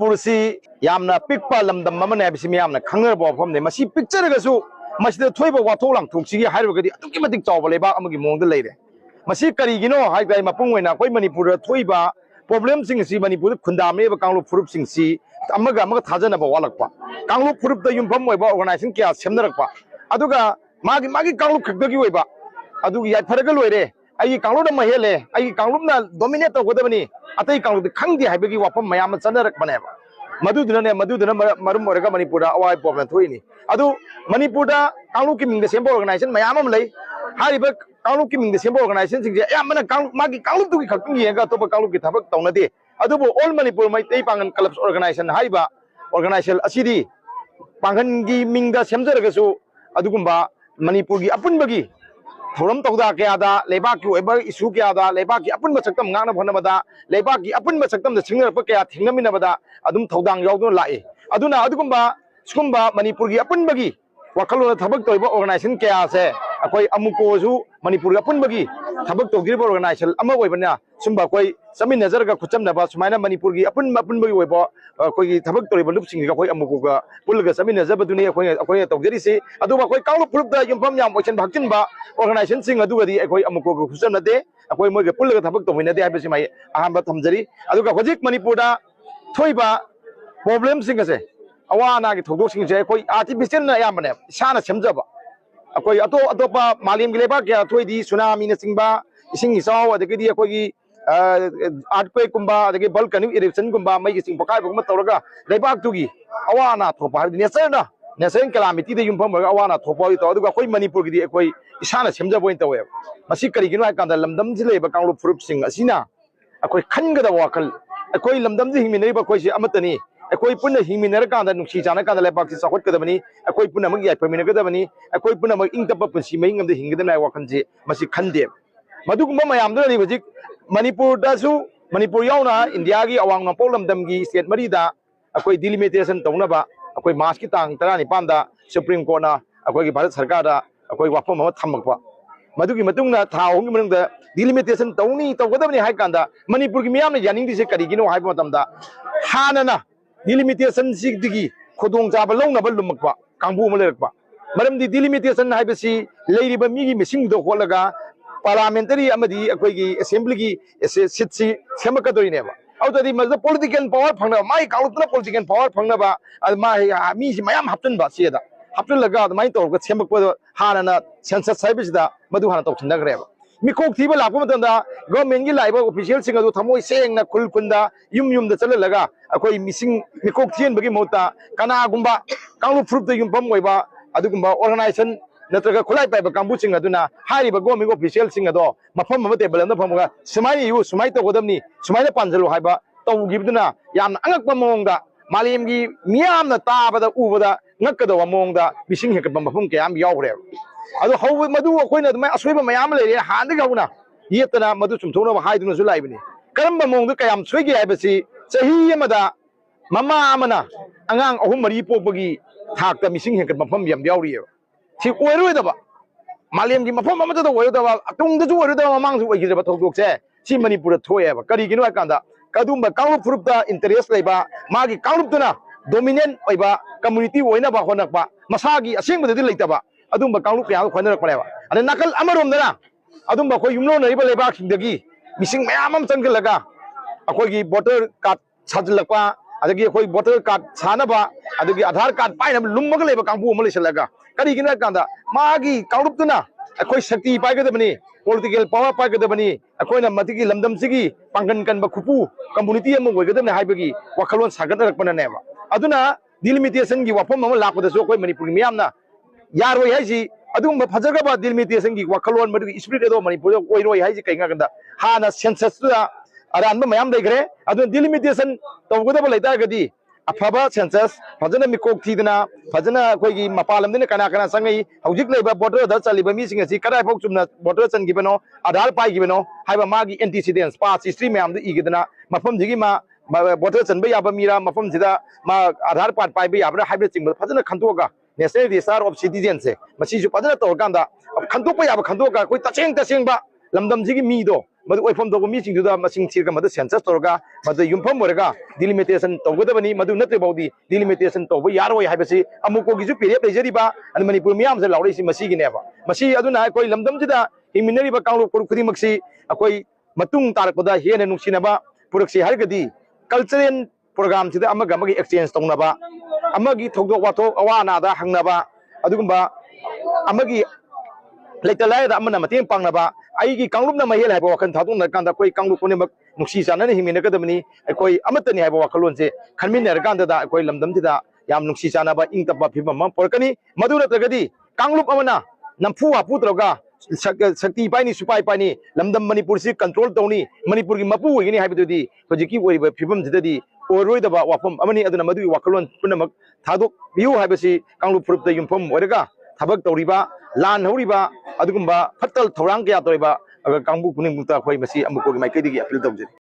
मणिपुर से यामना पिकपा लमदम ममने बिसि मियामना खंगरबो फमने मसी पिक्चरगसु मसिदा थोइबो वाथो लांथोक्सिगी हाइरगदि अतुकि मतिक चावबो लेबा अमगी मोंगदा लेरे मसी करिगिनो हाइबाय मपुंग वैना कोइ मणिपुर थोइबा प्रॉब्लम सिंग सी मणिपुर खुंदामनेबा कांगलु फुरुप सिंग सी अमगा थाजनबा वालकपा कांगलु फुरुप द युमफम ओइबा ऑर्गेनाइजेशन क्या सेमनरकपा अदुगा मागी मागी कांगलु खगदगी ओइबा अदुगी याय फरगा लोइरे आई कांगलु द महेले आई कांगलु ना डोमिनेट तगदबनी अतई कांगलु खंगदि हाइबगी वाफम मयाम चनरकपनेबा मधुदुना मरुम ओरगा मणिपुर अवाय प्रॉब्लम थोइनी अदु मणिपुर दा कांगलु की मिंग सेम्बो ऑर्गेनाइजेशन मयाम अम लई हारिबा कांगलु की मिंग सेम्बो ऑर्गेनाइजेशन सिंजे यामना कांगलु मागी कांगलु तुगी खक्किंग येगा तो कांगलु की थबक तौनदे अदुबो all Manipur Meitei Pangan clubs organisation हारिबा ऑर्गेनाइजेशन असिदी पांगन की मिंग दा सेमजरगसु अदुगुंबा मणिपुर की अपुनबगी थोरम तौदा कयादा लेबाक की ओइबा इशू कयादा लेबाक की अपुन बसक्तम गाना भनबदा लेबाक की अपुन बसक्तम सिंगरप कया थिंगमिनबदा अदुम थौदांग यावदुन लाए अदुना अदुगुंबा सुकुंबा मणिपुर की अपुनबगी वखलोना थबक तोइबा ऑर्गेनाइजेशन कया से अखोई अमुकोजु मणिपुर की अपुनबगी थबक तोगिरिबा ऑर्गेनाइजेशन अमा ओइबना सुंबा कोई समिन नजरगा खुचमनबा सुमाइना मणिपुर की अपुनबगी ओइबा कोई थबक तोइबा लुपसिंग का कोई अमुकोगा पुलगा समिन नजरबदुनी अखोई तोगिरिसे अदुबा कोई कांगलु फुरुपदा युमफम याम ओइसन भक्चिनबा ऑर्गेनाइजेशन सिंग अदुगदी अखोई अमुकोगा खुचमनदे अखोई मोइगा पुलगा थबक तोमिनदे हाइबसि माइ अहांबा थमजरी अदुगा होजिक मणिपुरदा थोइबा प्रॉब्लम सिंग असे अवाना की थोदोक सिंग से कोई आर्टिफिशियल ना यामने इसाना सेमजबा अखोई अतोपा मालिम की लेबा क्या थोइदी सुनामी न सिंगबा इसिंग इसाव अदगदी अखोई आर्टक्वेक कुंबा अदगे वोल्केनिक इरप्शन कुंबा मई सिंग पकाइबगुम तौरगा लेबाक तुगी अवाना थोपा नेचरल कैलामिटी दे युमफम अवाना थोपा तो अदुगा कोई मणिपुर की अखोई इसाना सेमजबो इन तवे मसी करिगिनो हाय कांदा लमदम जि लेबा कांगलु फुरुप सिंग असिना अखोई खनगदा वाखल अखोई लमदम जि हिमिनरिबा कोइसि अमतनी अखोई पुन्ना हिमिनर कांदा नुक्सी जाना कांदा लेबाक सि साखोटकदबनी अखोई पुन्ना मग याय फमिनगदबनी अखोई पुन्ना मग इंगतप पुंसी मइंगमदे हिंगदनाय वाखनजे मसी खनदे मदुगुंबा मयामदनी हजिक मणिपुर दासु मणिपुर यावना इंडिया की अवांग नोंपोक लमदम की स्टेट मरीदा अखोई डिलिमिटेशन तौनबा अखोई मार्च की तांग 19 दा सुप्रीम कोर्ट ना अखोई भारत सरकार दा अखोई वाफम अमा थमकपा मदुगी मतुंगना था होंगी मनंगदा डिलिमिटेशन तौनी तौगदबनी हाय कांदा मणिपुर की मियामना यानिंगदिसे करिगिनो हाय मतमदा हानना डिलिमिटेशन सिगदिगी खोदोंग जाबा लौनबा लुमकपा कांबू अमा लेरकपा मरमदी डिलिमिटेशन हायबसी लेरिबा मीगी मिसिंगदो होलगा पार्लियामेंटरी अमदी अखोई असेंबली की सीट सेमकदोइनेबा औदरी मज पॉलिटिकल पावर फंगना माई काउंटर पॉलिटिकल पावर फंगनाबा मी मयाम हप्तनबा सेदा हप्तनलगा अदमाइ तौरगा सेमकपदो हानना सेंसस साइबसिदा मधु हाना तौथिनगरेबा मिकोक थीबा लापो मतंदा गवर्नमेंट की लाइबा ऑफिशियल सिंग अदु थमोय सेंगना खुल खुंदा युम चललगा अखोई मिसिंग मिकोक थियनबगी मोता कनागुंबा कांगलु फुरुप द युमफम ओइबा अदुगुंबा ऑर्गेनाइजेशन नत्रगा खुलाई पाइबा कांबु सिंग अदुना हारिबा गवर्नमेंट ऑफिशियल सिंग अदो मफम अमा टेबल अमदा फमगा सुमाइ यु सुमाइ तगदमनी सुमाइ पांजलो हाइबा तौगिबदुना याम अंगकपा मोंगदा मालेम की मियामना ताबदा उबदा ngakadawa mongda bising hekpa mafum kayam yawre adu haw madu akoina admai asoi mayam leire handa gauna yetana madu chumthona haiduna su laibani karamba mongda kayam soigi haibasi chahi amada mama amana angang ahum mari popagi thakta mising hekpa mafum yam yawri si oiroidaba malem gi mafum amada oirodaba atungda ju oirodaba mamang su oigiraba thokdokse si manipur thoyeba karigino akanda kadumba kaulu furupta interest leiba magi kauluptuna dominant oiba community oina ba honakba masagi asengbadadi leitaba adumba kaulu kya khonarapaleba ane nakal amaromdana adumba khoi yumno naiba leba khingdagi mising mayamam changalaga akhoigi voter card sajlakpa adagi khoi voter card sanaba adagi aadhar card paina lummaga leba kangbu amal isalaga kari gina kanda magi kauluptuna akhoi shakti paigadabani political power paigadabani akhoina matigi lamdam sigi pangan kanba khupu community am oigadabni haibagi wakhalon sagadarakpana neba aduna delimitation की वाफम अमा लापदसु अखोई मणिपुर की मियामना यारोय हाइसि अदुम फजगबा delimitation की वखलोन मदुगी spirit एदो Manipur ओइरोय हाइसि कैंगागंदा हाना census अरानबा मयाम दैग्रे अदु delimitation तौगदबा लैतागदी अफबा census फजना मिकोक थीदना फजना अखोई मपालमदिना कना कना संगई हौजिक लेबा बोर्डर दा चलिबा मिसिंग असि कदाय फौक चुमना बोर्डर चनगिबनो आधार पाइगिबनो हाइबा मागी एंटीसीडेंट्स पास हिस्ट्री मयाम द इगिदना मफम जिगी मा बोर्डर चनबा याबा मीरा मफम जिदा मा आधार पाट पाइबा याबरा हाइबा चिंग फजना खंतोगा नेशनल रजिस्टर ऑफ सिटीजन से मसीजु फजना तौरकांदा खंतोपा याबा खंतोगा कोई तसेंग बा ꯂꯝꯗꯝꯁꯤꯒꯤ ꯃꯤꯗꯣ ꯃꯗꯨ ꯑꯣꯏꯐꯝ ꯊꯣꯛꯄ ꯃꯤꯁꯤꯡꯗꯨꯗ ꯃꯁꯤꯡ ꯊꯤꯔꯒ ꯃꯗꯨ ꯁꯦꯟꯁꯁ ꯇꯧꯔꯒ ꯃꯗꯨ ꯌꯨꯝꯐꯝ ꯑꯣꯏꯔꯒ ꯗꯤꯂꯤꯃꯤꯇꯦꯁꯟ ꯇꯧꯒꯗꯕꯅꯤ ꯃꯗꯨ ꯅꯠꯇ꯭ꯔꯕꯥꯎꯗꯤ ꯗꯤꯂꯤꯃꯤꯇꯦꯁꯟ ꯇꯧꯕ ꯌꯥꯔꯣꯏ ꯍꯥꯏꯕꯁꯤ ꯑꯃꯨꯛꯀꯣꯒꯤꯁꯨ ꯄꯤꯔꯦꯞ ꯂꯩꯖꯔꯤꯕ ꯑꯗꯨ ꯃꯅꯤꯄꯨꯔ ꯃꯤꯌꯥꯝꯁꯦ ꯂꯥꯎꯔꯛꯏꯁꯤ ꯃꯁꯤꯒꯤꯅꯦꯕ ꯃꯁꯤ ꯑꯗꯨꯅ ꯑꯩꯈꯣꯏ ꯂꯝꯗꯝꯁꯤꯗ ꯍꯤꯡꯃꯤꯟꯅꯔꯤꯕ ꯀꯥꯡꯂꯨꯞ ꯈꯨꯗꯤꯡꯃꯛꯁꯤ ꯑꯩꯈꯣꯏ ꯃꯇꯨꯡ ꯇꯥꯔꯛꯄꯗ ꯍꯦꯟꯅ ꯅꯨꯡꯁꯤꯅꯕ ꯄꯨꯔꯛꯁꯤ ꯍꯥꯏꯔꯒꯗꯤ ꯀꯜꯆꯔꯦꯜ ꯄ꯭ꯔꯣꯒ꯭ꯔꯥꯝꯁꯤꯗ ꯑꯃꯒ ꯑꯃꯒꯤ ꯑꯦꯛꯁꯆꯦꯟꯖ ꯇꯧꯅꯕ ꯑꯃꯒꯤ ꯊꯧꯗꯣꯛ ꯋꯥꯊꯣꯛ ꯑꯋꯥ ꯑꯅꯥꯗ ꯍꯪꯅꯕ ꯑꯗꯨꯒꯨꯝꯕ ꯑꯃꯒꯤ ꯂꯩꯇ ꯂꯥꯏꯔꯗ ꯑꯃꯅ ꯃꯇꯦꯡ ꯄꯥꯡꯅꯕ ꯑꯩꯒꯤ ꯀꯥꯡꯂꯨꯞꯅ ꯃꯍꯦꯜ ꯍꯥꯏꯕ ꯋꯥꯈꯜ ꯊꯥꯗꯣꯛꯅꯔꯀꯥꯟꯗ ꯑꯩꯈꯣꯏ ꯀꯥꯡꯂꯨꯞ ꯄꯨꯝꯅꯃꯛ ꯅꯨꯡꯁꯤ ꯆꯥꯟꯅꯅ ꯍꯤꯡꯃꯤꯟꯅꯒꯗꯕꯅꯤ ꯑꯩꯈꯣꯏ ꯑꯃꯠꯇꯅꯤ ꯍꯥꯏꯕ ꯋꯥꯈꯜꯂꯣꯟꯁꯦ ꯈꯟꯃꯤꯟꯅꯔꯀꯥꯟꯗꯗ ꯑꯩꯈꯣꯏ ꯂꯝꯗꯝꯁꯤꯗ ꯌꯥꯝ ꯅꯨꯡꯁꯤ ꯆꯥꯟꯅꯕ ꯏꯪ ꯇꯞꯄ ꯐꯤꯕꯝ ꯑꯃ ꯄꯨꯔꯛꯀꯅꯤ ꯃꯗꯨ ꯅꯠꯇ꯭ꯔꯒꯗꯤ ꯀꯥꯡꯂꯨꯞ ꯑꯃꯅ ꯅꯝꯐꯨ ꯍꯥꯐꯨ ꯇꯧꯔꯒ ꯁꯛꯇꯤ ꯄꯥꯏꯅꯤ ꯁꯨꯄꯥꯏ ꯄꯥꯏꯅꯤ ꯂꯝꯗꯝ ꯃꯅꯤꯄꯨꯔꯁꯤ ꯀꯟꯇ꯭ꯔꯣꯜ ꯇꯧꯅꯤ ꯃꯅꯤꯄꯨꯔꯒꯤ ꯃꯄꯨ ꯑꯣꯏꯒꯅꯤ ꯍꯥꯏꯕꯗꯨꯗꯤ ꯍꯧꯖꯤꯛꯀꯤ ꯑꯣꯏꯔꯤꯕ ꯐꯤꯕꯝꯁꯤꯗꯗꯤ ꯑꯣꯏꯔꯣꯏꯗꯕ ꯋꯥꯐꯝ ꯑꯃꯅꯤ ꯑꯗꯨꯅ ꯃꯗꯨꯒꯤ ꯋꯥꯈꯜꯂꯣꯟ ꯄꯨꯝꯅꯃꯛ ꯊꯥꯗꯣꯛꯄꯤꯌꯨ ꯍꯥꯏꯕꯁꯤ ꯀꯥꯡꯂꯨꯞ ꯐꯨꯔꯨꯞꯇ ꯌꯨꯝꯐꯝ ꯑꯣꯏꯔꯒ ꯊꯕꯛ ꯇꯧꯔꯤꯕ ꯂꯥꯟ ꯍꯧꯔꯤꯕ ꯑꯗꯨꯒꯨꯝꯕ ꯐꯠꯇ ꯊꯧꯔꯥꯡ ꯀꯌꯥ ꯇꯧꯔꯤꯕ ꯀꯥꯡꯕꯨ ꯄꯨꯝꯅꯃꯛꯇ ꯑꯩꯈꯣꯏ ꯃꯁꯤ ꯑꯃꯨꯛꯀꯒꯤ ꯃꯥꯏꯀꯩꯗꯒꯤ ꯑꯄꯤꯜ ꯇꯧꯖꯔꯤ